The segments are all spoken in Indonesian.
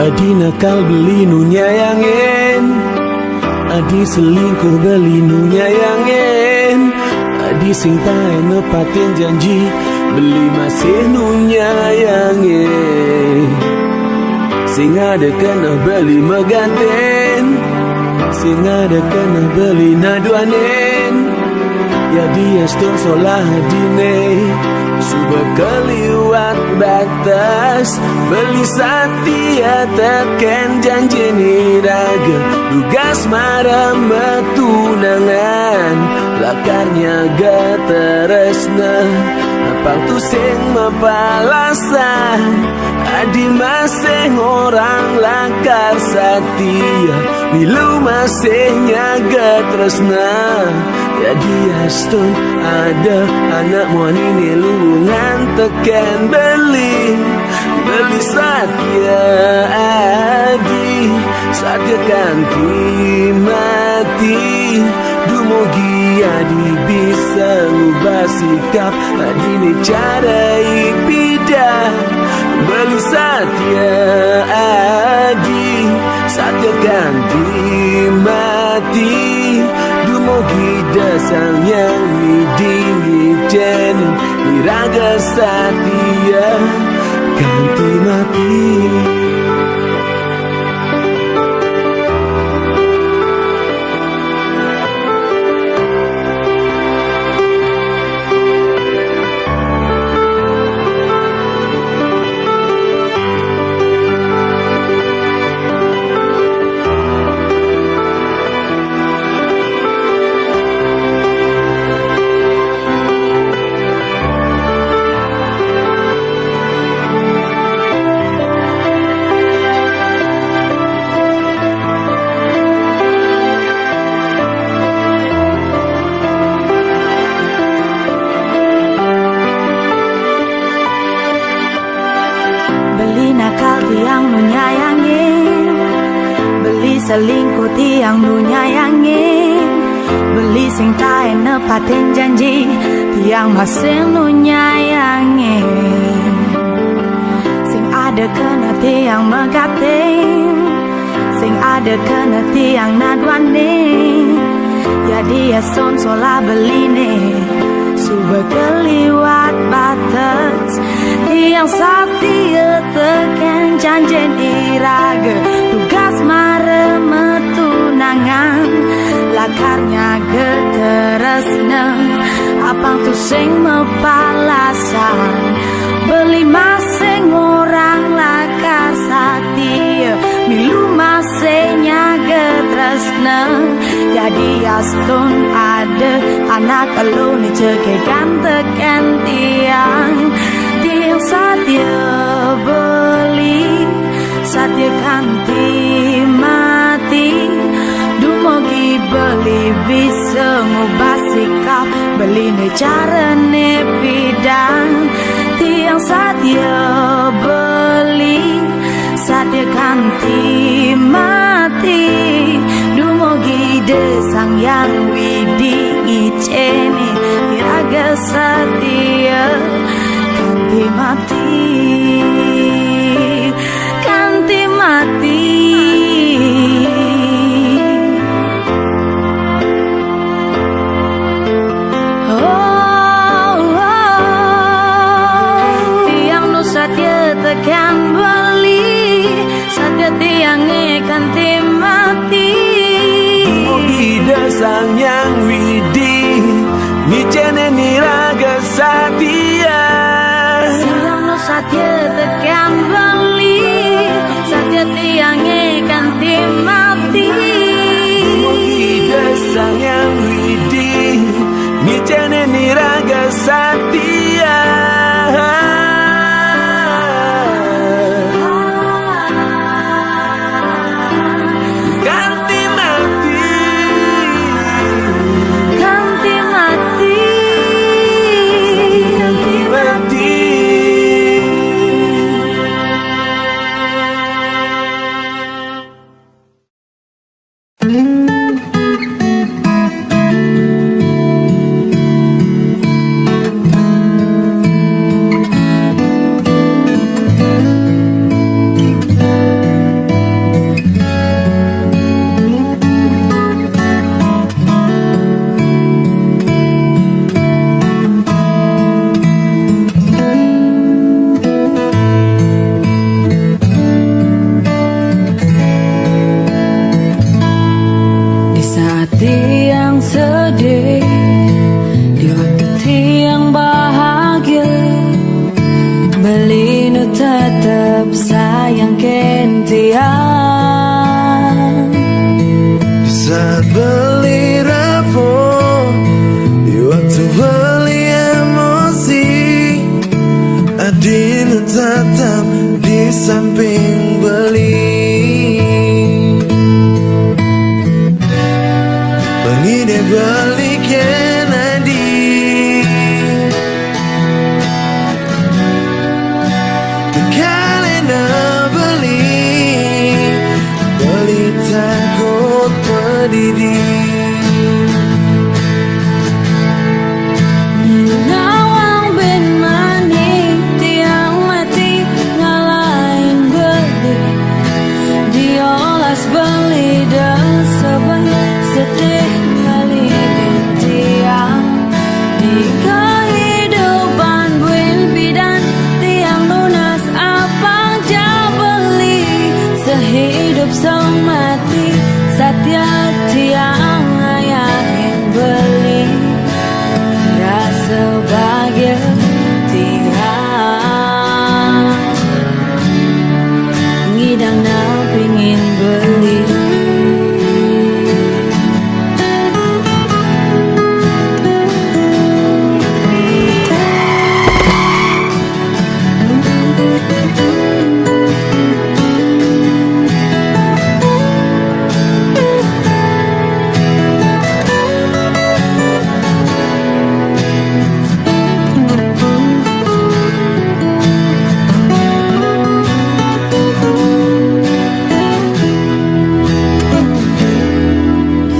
Adi nakal beli nu nyayangin, adi selingkuh beli nu nyayangin, adi sing pae nepatin janji beli masih nu nyayangin. Sing ada kena beli meganten, sing ada kena beli naduanen. Ya dia stun solah dine suba keliwat batas, beli setia teken janji niraga, tugas marah metunangan, lakarnya gak teresna apal tu sing mapalasan. Adi masih orang lakar setia, milu masih nyaga tresna. Ya dia stun ada anak muani lubungan teken beli setia adi, setia ganti mati. Dumugi adi bisa ngubah sikap, adi ni cara ipidah beli setia adi, setia ganti mati. Dumugi dasang yang widini jen iraga setia ganti mati. Tiang nu nyayangin, beli selingkuh tiang nu nyayangin, beli sing tae nepatin janji tiang masih nu nyayangin. Sing ada kena tiang megatin, sing ada kena tiang naduanin. Ya dia son sola beline suba keliwat batas, tiang setia teken janjen iraga, tugas mare metunangan, lakarnya geteresna apang tu sing mepalasan. Beli masing orang lakar setia, milu masenya getresna. Jadi astun ada anak elu ni cekekan teken tiang setia beli, setia ganti mati. Dumugi beli bisa ngubah sikap, beli ni cara ni bidang. Tiang setia beli, setia ganti mati. Dumugi desang yang widi iceni iraga setia ganti mati, ganti mati. Oh, tiang nu setia tekan beli, setia tiang ganti mati. Dumugi dasang yang widi nicene niraga setia, setia tekan beli, setia tiangnya ganti mati. Dumugi dasang yang widi nicene niraga setia. sayang ken tiang. Saat beli rapor, di waktu beli emosi, Adinu tetap di samping beli. Pengide balik Kennedy, kalenda beli takut pedidi. Nawang ben maning tiang mati ngalahin beli, diolas beli dan sebab sedih ngalihin tiang. Di kehidupan buin bidan tiang lunas apa jabeli, sehidup semati satya tiang ayahin beli. Rasa bahagia tiang ngidang na pingin beli.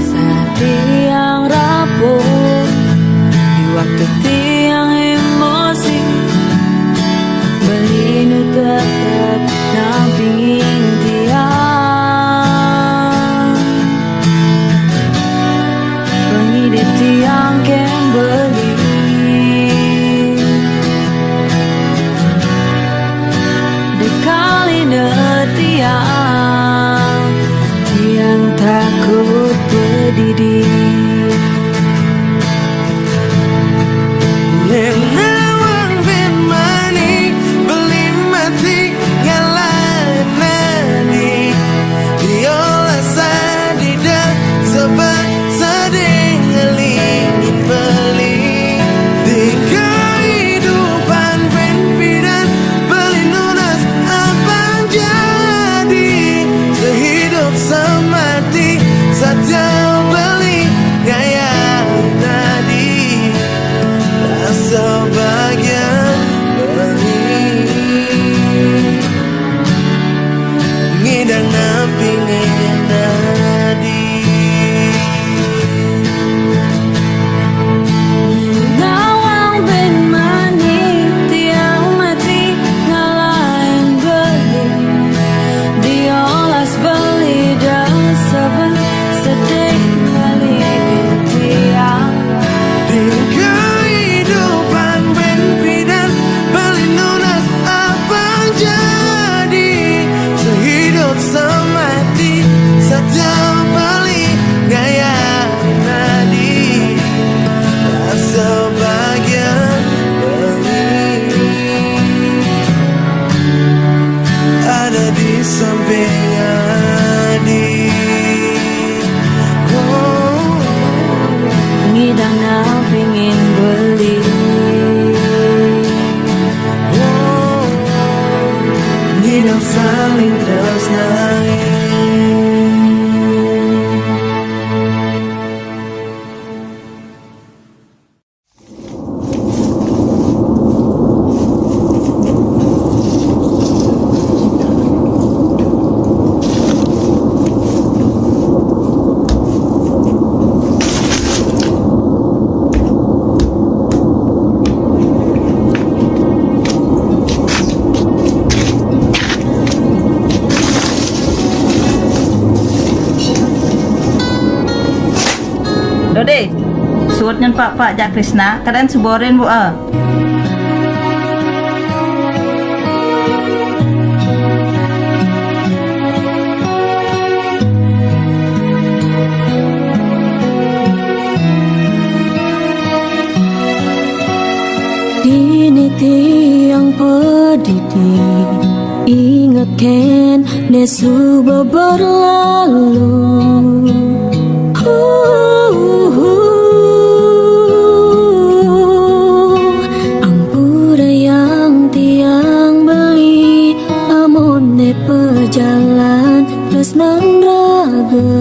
Saat tiang rapuh, di waktu tiang emosi, beli nu tetep nampingin tiang. Pengide tiang ken beli, dekali ne tiang, tiang takut pedidi. Yang nawang ben maning beli mati ngalahin nadi, diolah sadida sebab sedih ngelingin beli. Di kehidupan ben bidan beli lunas apa jadi, sehidup semati saja beli gaya tadi. Rasa bahagia beli, ngidang nampingin nadi. Nawang ben maning tiang mati ngalahin beli, diolas beli dan sebab sedih ngalihin tiang. Di kehidupan ben bidan beli lunas apa jadi, sehidup semati saja beli gaya nadi. Rasa bahagia beli ada di samping Adi. Oh. Ngidang na pingin beli, ngidang saling terus nangis. Dode, suot nyan Pak Jak Krisna, kadang suborin bu Dini tiang pedidi ingatkan nesu berlalu. Ampura yang tiang beli, amone perjalan terus nang raga.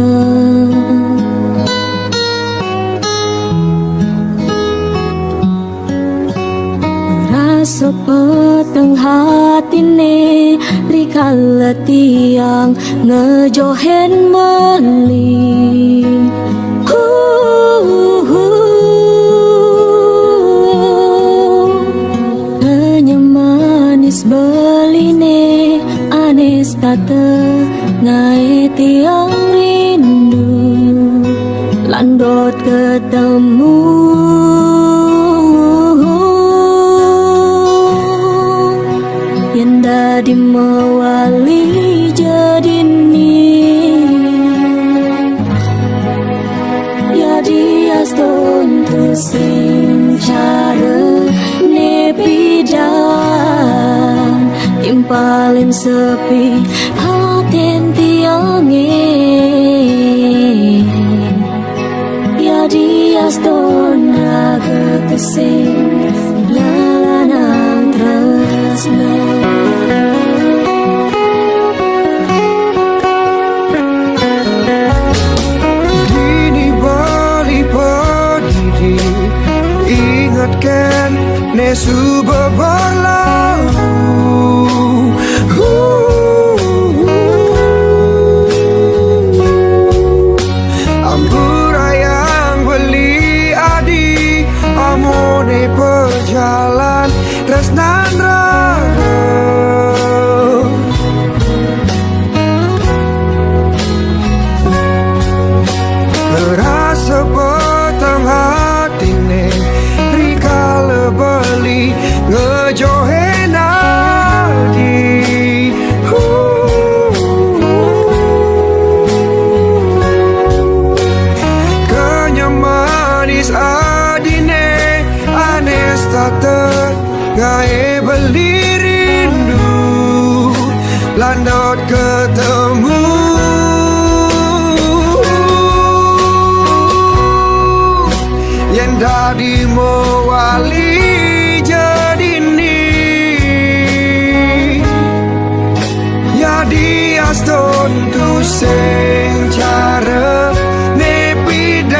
Rasa peteng hatine rikala tiang ngejohen meli. Manis beline anis tata ngai tiang rindu landot ketemu yang dadi mewali jadini ya dia stone to sing cara nepidan timpalin sepi haten tiange ya dia stone raga kesing lalanang tresna. Ingatkan nesu berlalu. Ampura yang beli adi, amone perjalan tresnan raga. Rasa petang hatine beli ngejohen adi. Kenyamanis adine anes tata gae beli rindu landot ketemu yang dadi mewali Stone sing cara nepidan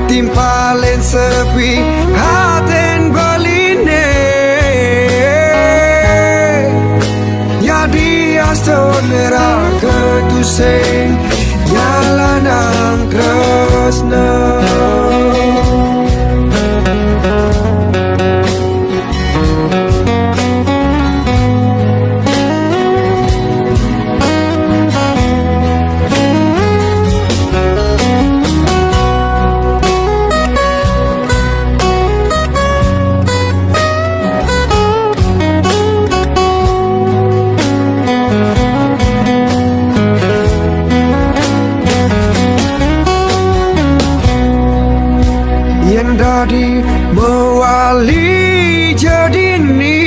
timpalen sepi haten beline ya dia stone raga tu sing jalanang tresna. Dadi mewali jadini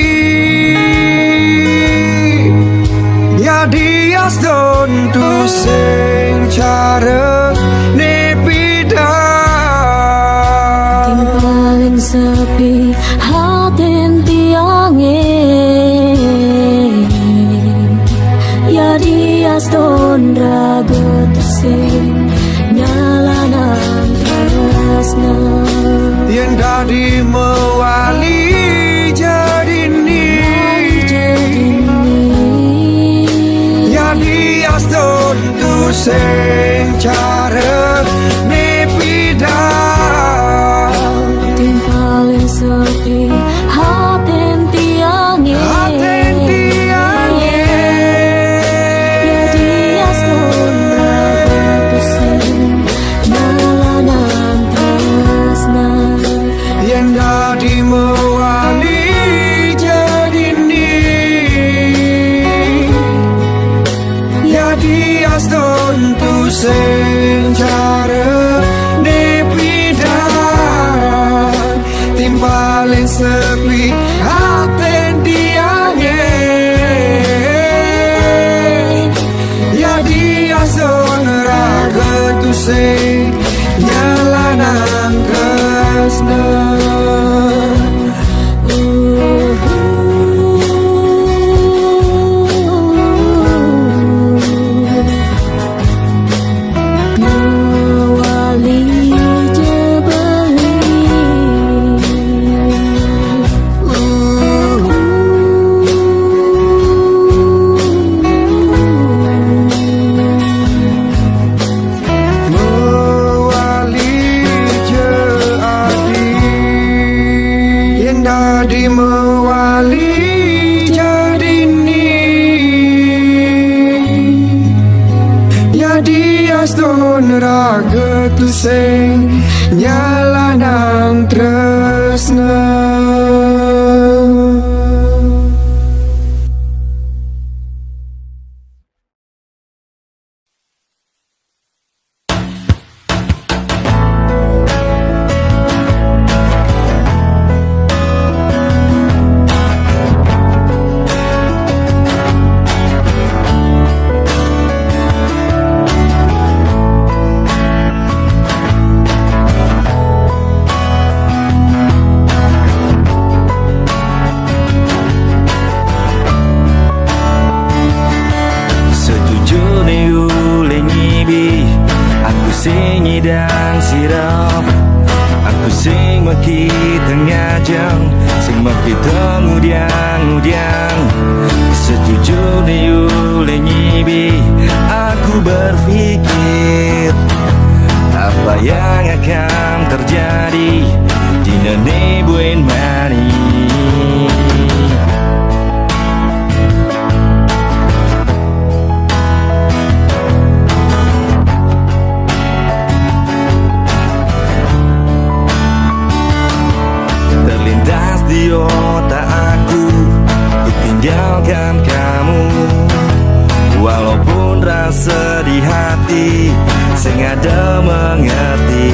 ya dia stone tu sing cara nepidan timpalin sepi haten tiange ya dia stone raga tersing nyalanan tresna yang dadi mewali jadini ya dia stone tu sing cara nepidan timpalin sepi haten tiange ya dia stone raga tersing nyalanan tresna yang dadi mewali jadini ya dia stone tu mewali jadi ni ya dia stone raga tu sing nyala nang tresna. Sing nyidang sirap, aku sing maki tengah jam, sing maki tengudiang-udiang. Sejujurnya yule nyibi, aku berpikir apa yang akan terjadi di nene buen mani. Di otak aku, ku tinggalkan kamu. Walaupun rasa di hati sing ada mengerti,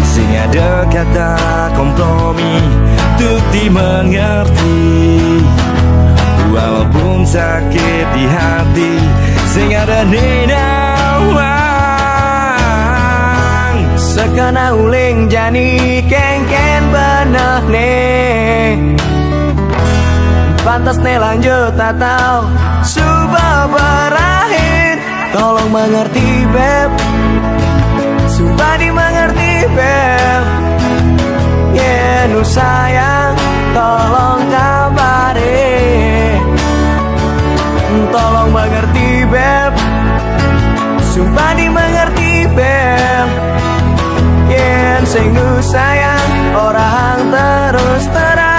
sing ada kata kompromi untuk dimengerti. Walaupun sakit di hati sing ada nenawang. Sekana uling jani kengken benah ne, pantas ne lanjut atau sudah berakhir. Tolong mengerti beb, sumpah dimengerti beb. Yeah, nu sayang, tolong kabari. Tolong mengerti beb, sumpah dimengerti beb. Yen sing nu sayang orang terus terang.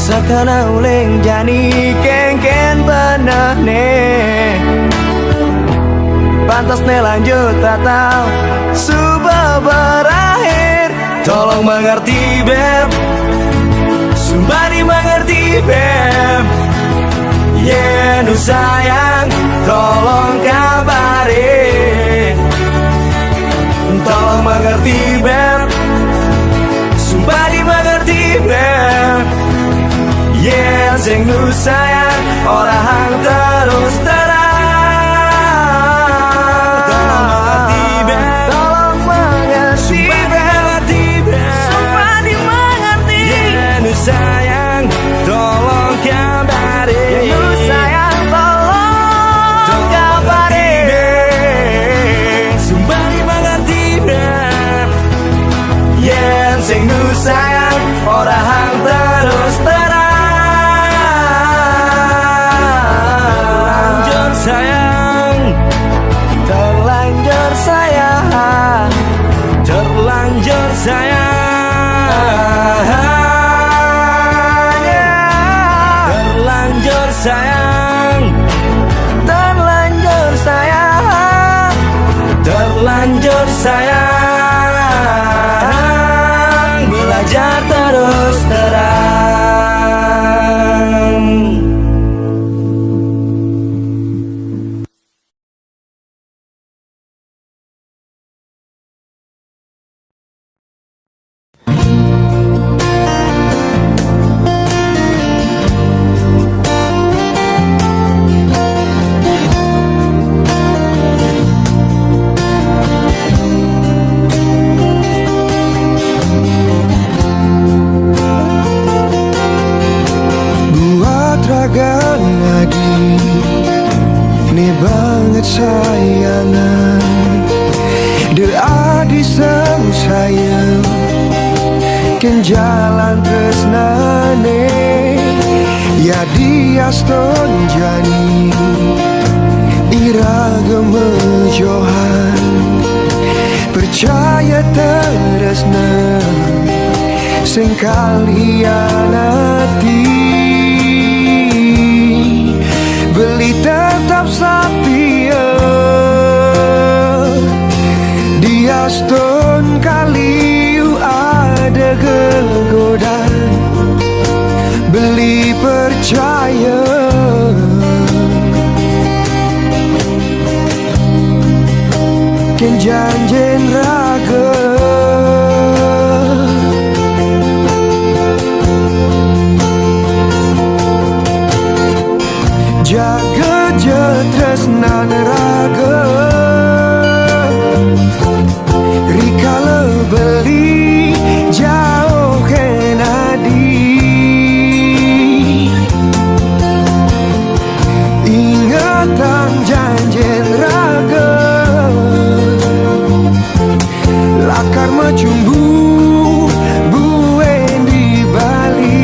Sakana uling jani kengken benah ne, pantas ne lanjut atau sudah berakhir. Tolong mengerti beb, sumpah dimengerti beb. Yeah, nu sayang, tolong kabari. Tolong mengerti beb, sumpah dimengerti beb. Yeah, sing nu sayang orang terus terang. Tolong mengerti beb, sumpah dimengerti. Yeah, nu sayang, tolong kabari. Yeah, nu sayang, tolong kabari. Sumpah dimengerti beb. Yeah, sing nu sayang orang terus terang. Sayang, terlanjur sayang, terlanjur sayang, terlanjur sayang, terlanjur sayang, terlanjur sayang. Belajar terus terang. tragan adi ne banget sayangan de adi sang sayang ken jalan tresnane ya diaston jani iraga mejohan percaya teresna sing kalian hati beli tetap setia diaston kaliu ada kegodaan beli percaya ken janjen raga jaga je tresnan raga rikala beli jauh ken adi ingatan janjen raga lakar macumbu buen di Bali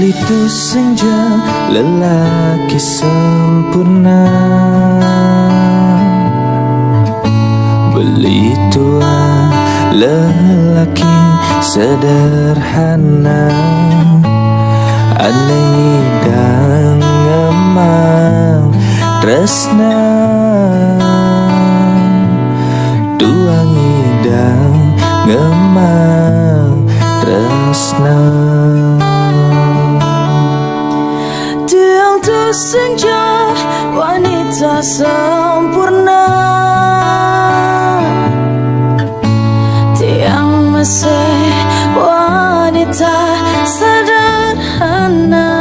Belitu senja lelaki sempurna, belitu lelaki sederhana, aneh dan ngemang tresna, tuangi dan ngemang tresna. Tiang tu senja wanita sempurna, tiang mesih wanita sederhana,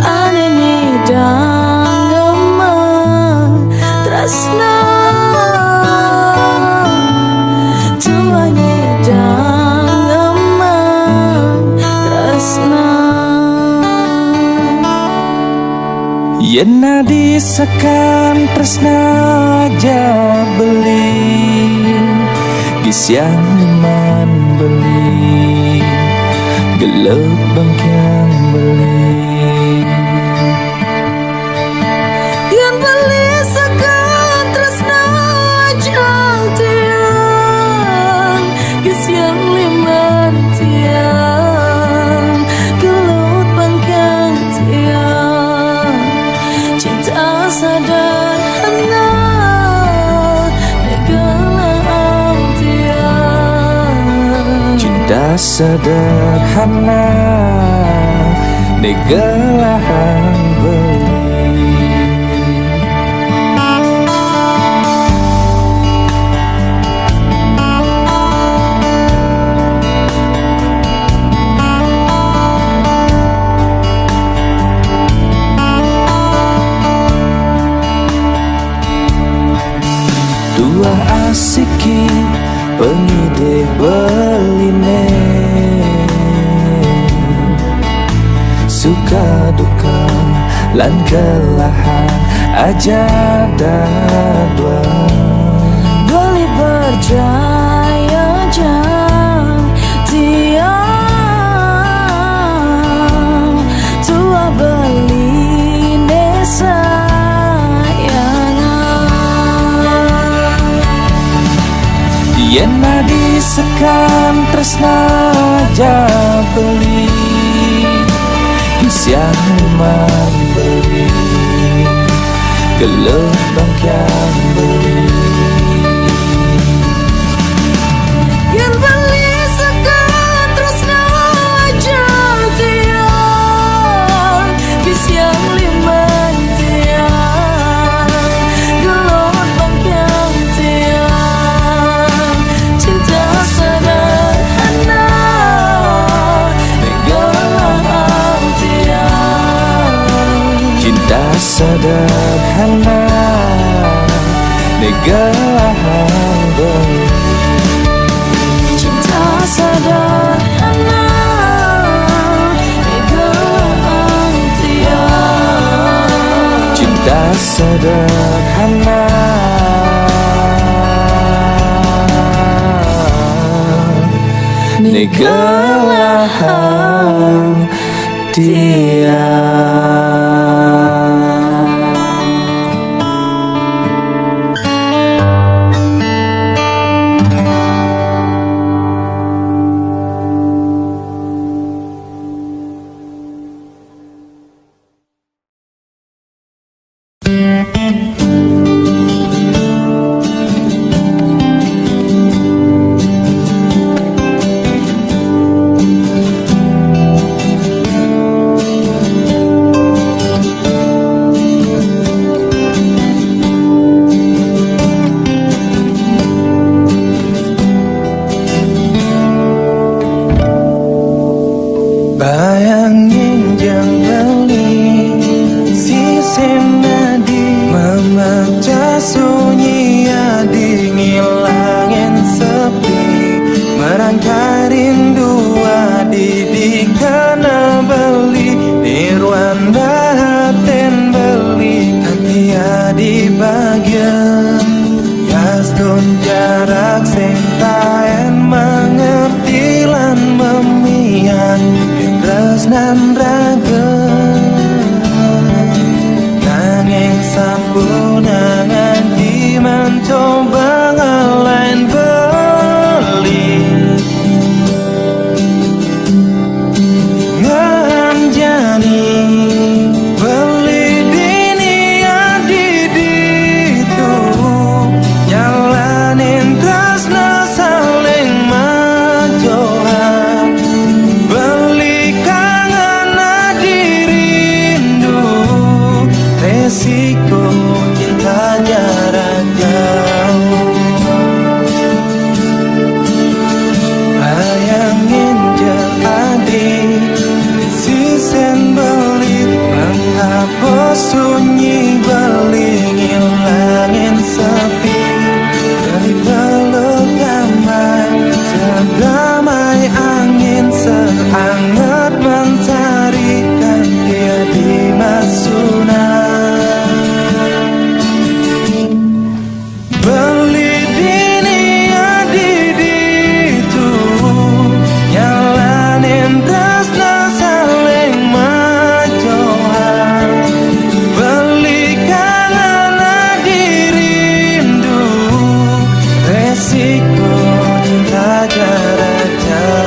aneh dan ngemang tresna, tuangi dan ngemang tresna. Yena disekan tresna aja beli, gisiang man beli, gelap bangkiang beli. Yang beli sekan tresna ajang tiang, gisiang liman tiang, gelut bangkiang tiang, cinta sederhana negelang tiang, Cinta sederhana negelahan beli. Dua asiki pengide beline, suka duka lan kelahan aja dua. beli percaya jang tiang, tua beli desa Yena disekan tresna aja beli, gisiang man beli, gelap bangkiang beli. yang beli sekan tresna ajang tiang, bisiang liman tiang, gelut bangkiang tiang, cinta sederhana negelang tiang, Cinta sederhana negelahan beli. cinta sederhana negelang tiang, Cinta sederhana negelahan tiang. Bayangin jangan beli si senadi memecah sunyi adi ngilangin sepi, merangkai rindu adi di kana beli nirwanda haten beli hati adi bagian yasdun jarak sentaen mengerti lan memian tresna resiko cinta jarak jauh.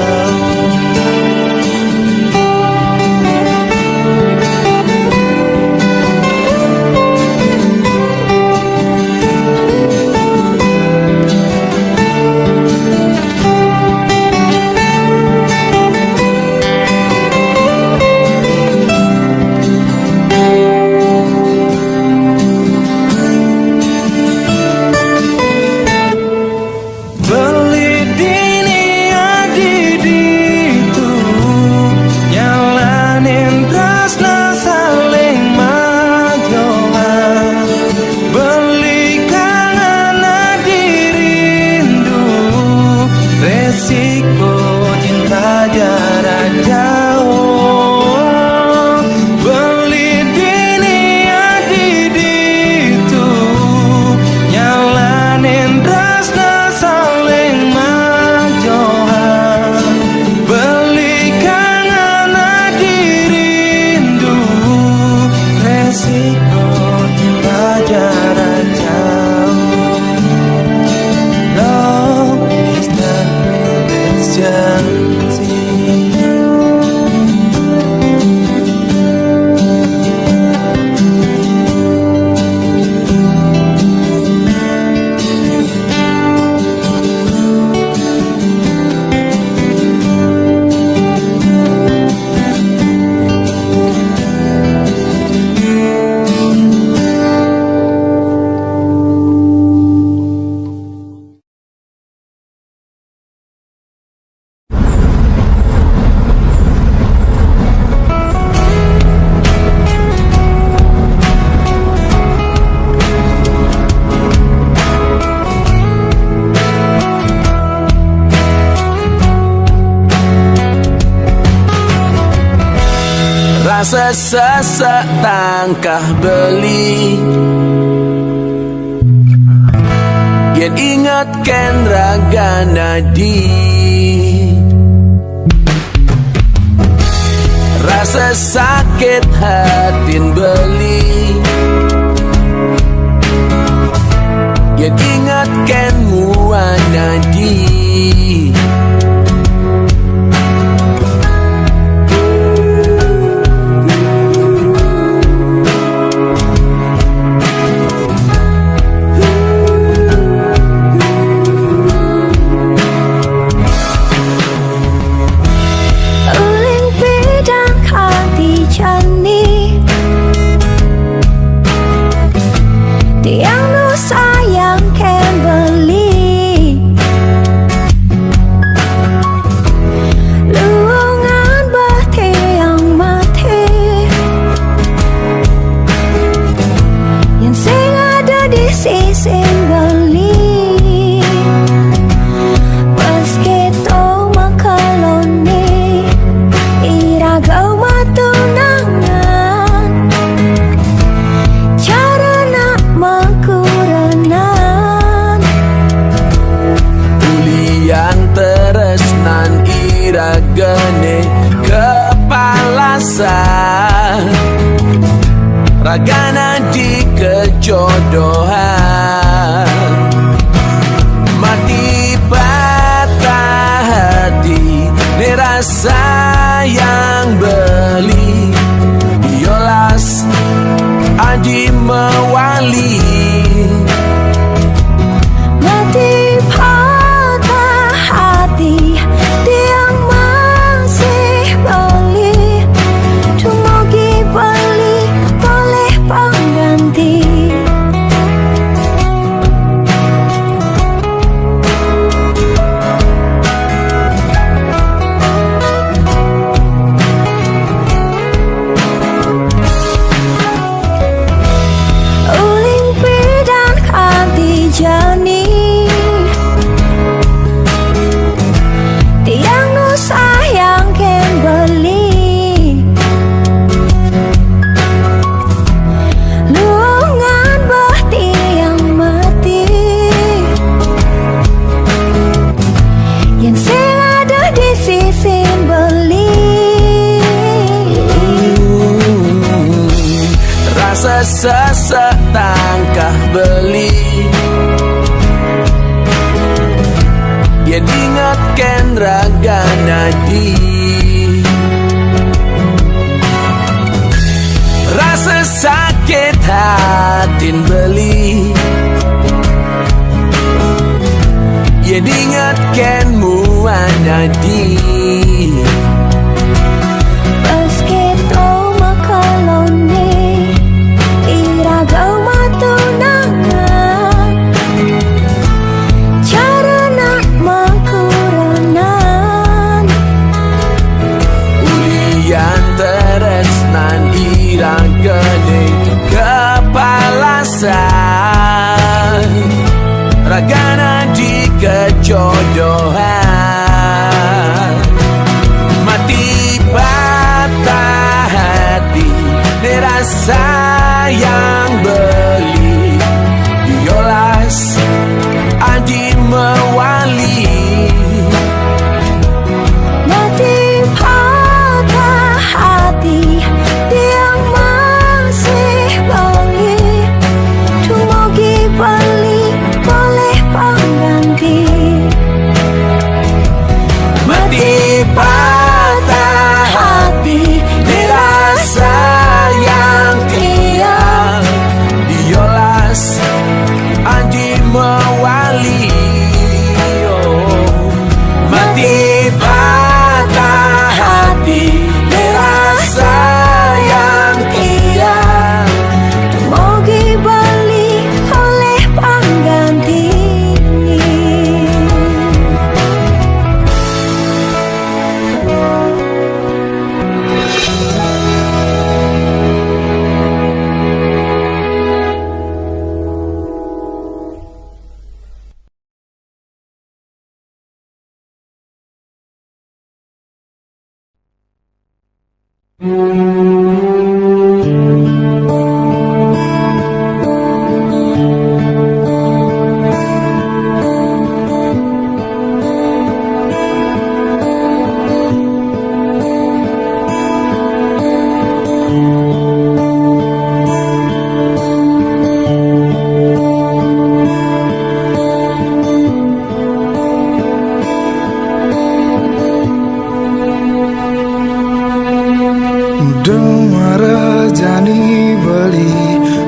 Resiko cinta jarak jauh, beli dunia di ditu, nyalanin rasa saling majohan, belikan anak dirindu, resiko cinta jarak jauh. Love is not janji. Rasa sesak tangkah beli, yen ingatkan raga nadi. Rasa sakit hatin beli, yen ingatkan muan nadi. Tiang nu sayang kan beli, luangan bati yang mati, yang sing ada di sisi beli. Meski to makaloni, iraga matunangan, cara nak makuranan. Ulian teresnan iragane kepalasan, ragana di kejodohan. Mati patah hati, ni rasa yang beli, yolas adi mewali. Mati patah hati, tiang masih beli, tumugi beli boleh pengganti. Uling pidan kanti jani, tiang nu sayang ken beli, luangan bah tiang mati, yang sing ada di sisi beli. Rasa sesak tangkah beli, Yen ingatkan raga nadi, rasa sakit hatin beli. Yen ingatkan muanadi, Meski to makaloni iragaw matunangan, cara na makuranan. ulian teresnan iragane kepalasan, ragana di kejodohan. Mati patah hati dirasa yang beli, diolas adi mewali. Mati patah hati dia masih bali, tumugi bali boleh pengganti. Mati patah hati dirasa yang tiang, diolas adi mewali. Oh. Mati patah hati dirasa yang tiang, Tumugi bali oleh pengganti. Demara jani beli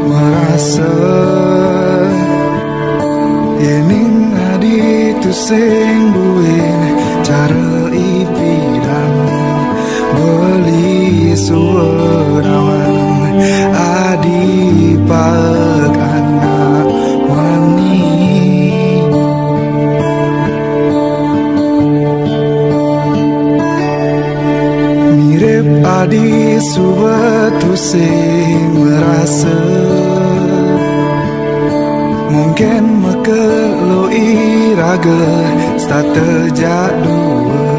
merasa yening adi tu sing buin cara ipidam beli suarawan adi pag anak wani. Mirip adi suatu sing merasa mungkin mekelo iraga start terjak dua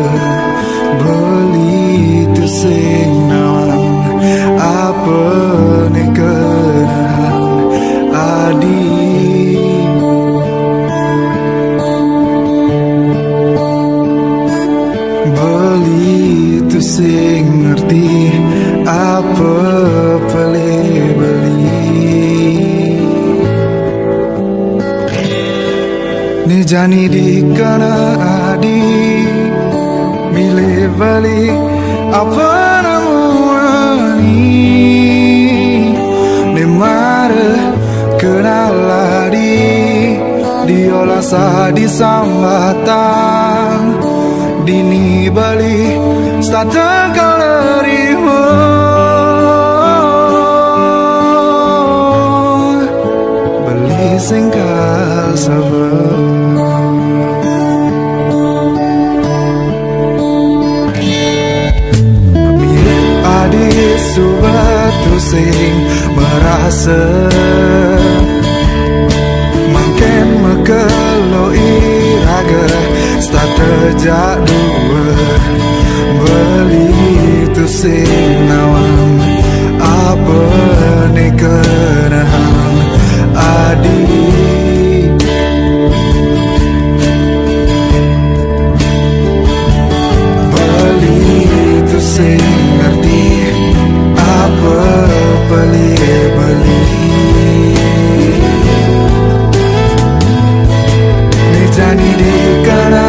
beli tu sing nawan apa ni kenahan adi. Beli tu sing ngerti apa boleh beli. Ni jani di kana adi milih beli apa namanya ni mara kenal adi diolah di sambatan dini bali start galeri beli singkal sabar. Mirip adik subatu sing merasa makin mekelo iraga start terjak dua beli tu sing nawan apa ni kenahan adi. Beli tu sing ngerti apa beli ni jani di kana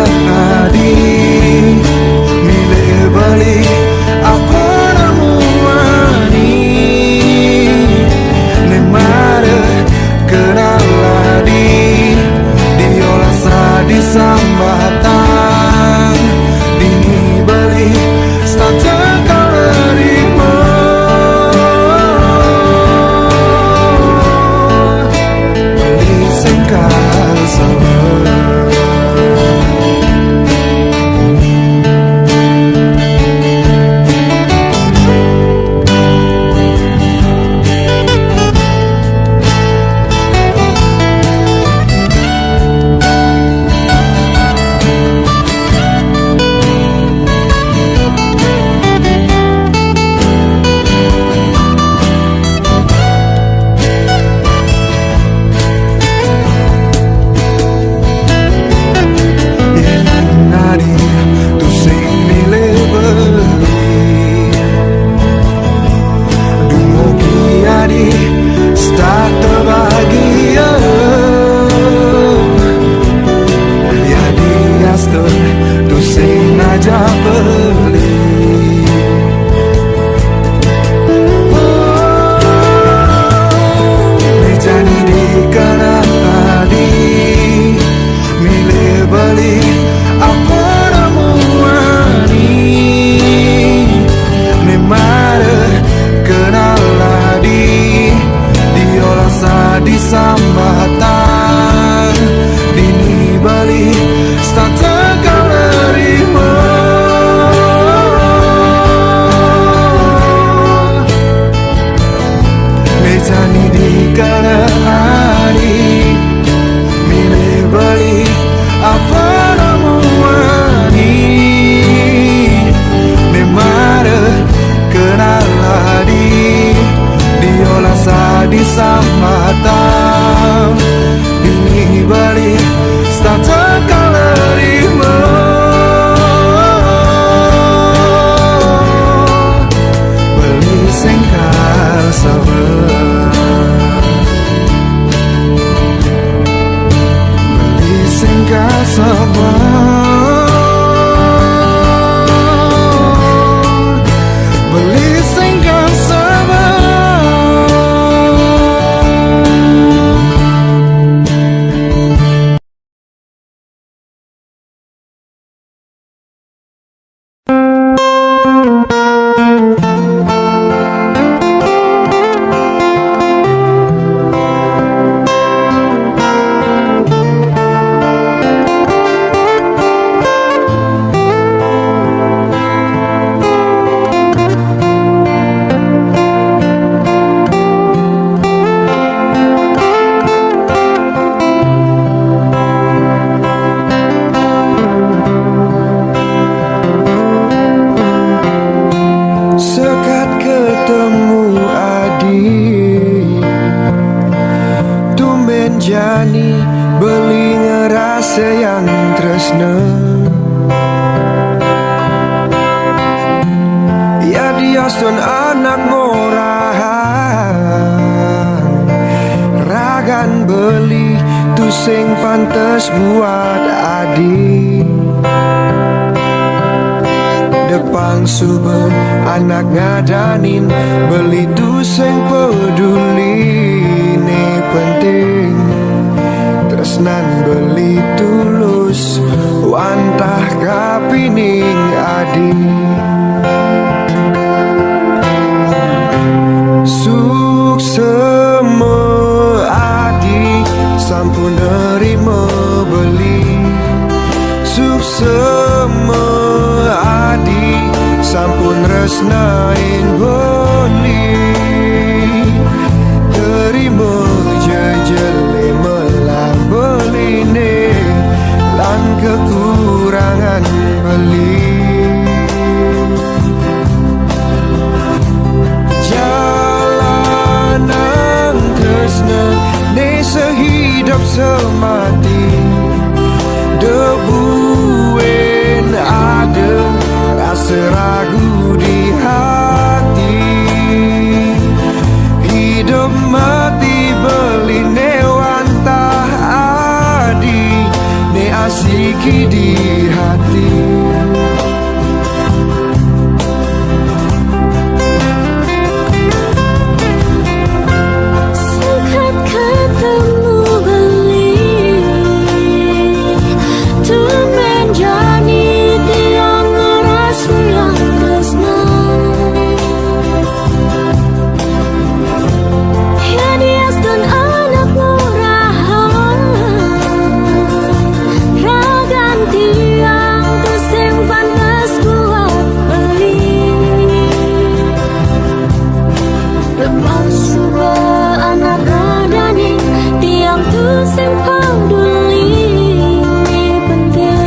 sabar beli sing gak sabar. Sekat ketemu adik, tumben jani beli ngerasa yang tresna. Ya dia son anak morahan, ragan beli tu sing pantes buat adik. Depan suben anak ngadanin beli tu sing peduli ne penting. Tresnan beli tulus wantah kapining adi. Suksema adi sampun nerima beli. Suksema adi sampun resnain beli. Terima jejele melang beline lan kekurangan beli. Jalanan tresna ne sehidup semati, debuin ada rasa ragu di hati. Hidup mati beli ne wantah adi, ne asiki di hati. Sekat ketemu beli, tumben jani tiang ngerasa yang tresna. Ya dia son anak murahan, ragan tiang tu sing pantes buat beli. Lepas suba anak radanin tiang tu sing peduli ne penting.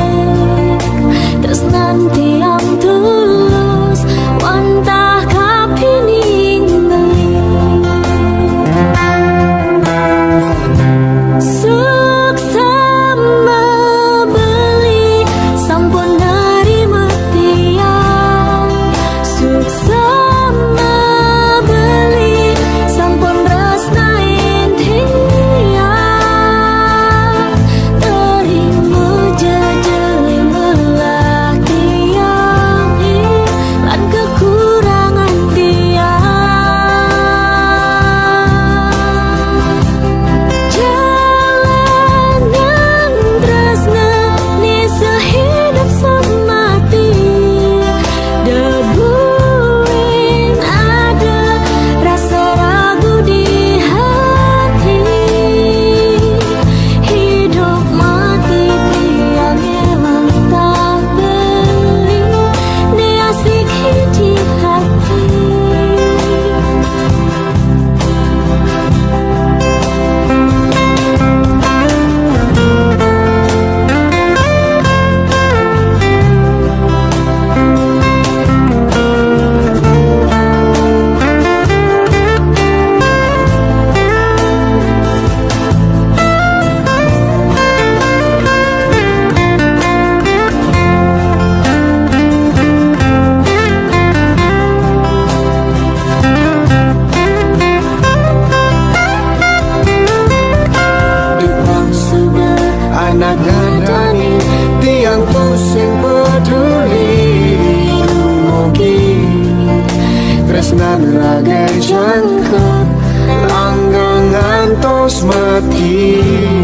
kandani tiang pusing peduli dumugi tresnan raga jangkep langgang ngantos mati.